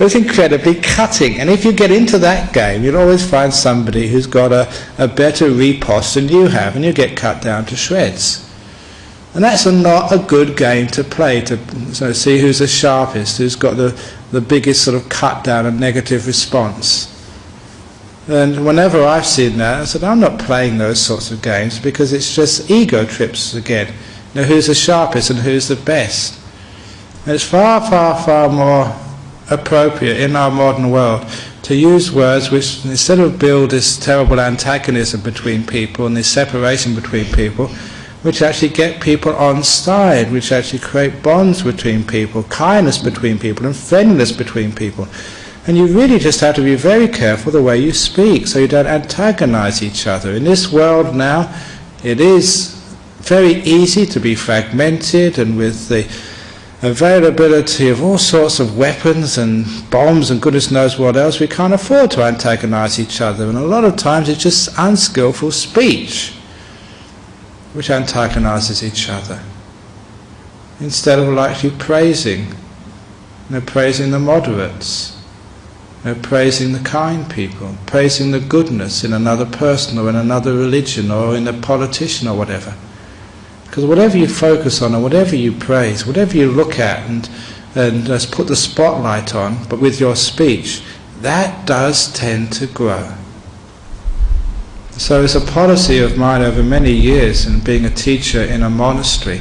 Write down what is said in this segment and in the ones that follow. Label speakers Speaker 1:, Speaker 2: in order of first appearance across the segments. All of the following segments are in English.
Speaker 1: But it's incredibly cutting. And if you get into that game, you'll always find somebody who's got a better riposte than you have, and you get cut down to shreds. And that's not a good game to play, to see who's the sharpest, who's got the biggest sort of cut down and negative response. And whenever I've seen that, I said, I'm not playing those sorts of games, because it's just ego trips again. Who's the sharpest and who's the best. And it's far, far, far more appropriate in our modern world to use words which, instead of build this terrible antagonism between people and this separation between people, which actually get people on side, which actually create bonds between people, kindness between people and friendliness between people. And you really just have to be very careful the way you speak so you don't antagonize each other. In this world now, it is very easy to be fragmented, and with the availability of all sorts of weapons and bombs and goodness knows what else, we can't afford to antagonize each other. And a lot of times it's just unskillful speech which antagonizes each other, instead of actually praising, praising the moderates, praising the kind people, praising the goodness in another person or in another religion or in a politician or whatever. Because whatever you focus on or whatever you praise, whatever you look at and just put the spotlight on, but with your speech, that does tend to grow. So it's a policy of mine over many years, and being a teacher in a monastery,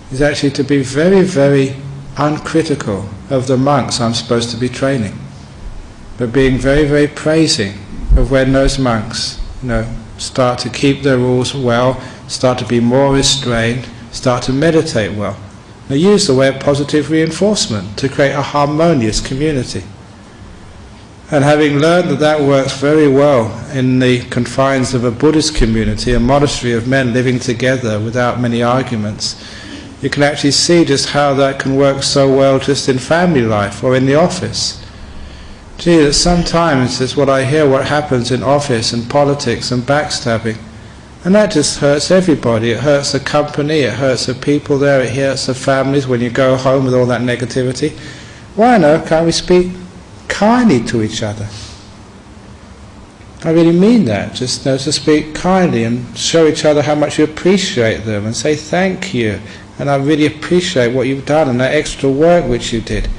Speaker 1: is actually to be very, very uncritical of the monks I'm supposed to be training, but being very, very praising of when those monks, start to keep their rules well, start to be more restrained, start to meditate well. Now use the way of positive reinforcement to create a harmonious community. And having learned that that works very well in the confines of a Buddhist community, a monastery of men living together without many arguments, you can actually see just how that can work so well just in family life or in the office. Gee, that sometimes it's what I hear, what happens in office and politics and backstabbing, and that just hurts everybody. It hurts the company, it hurts the people there, it hurts the families when you go home with all that negativity. Why can't we speak kindly to each other? I really mean that, just to speak kindly and show each other how much you appreciate them and say thank you, and I really appreciate what you've done and that extra work which you did.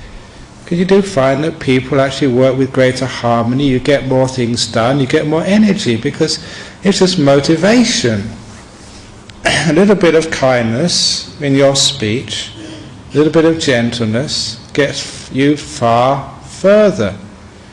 Speaker 1: Because you do find that people actually work with greater harmony, you get more things done, you get more energy, because it's just motivation. A little bit of kindness in your speech, a little bit of gentleness gets you far further.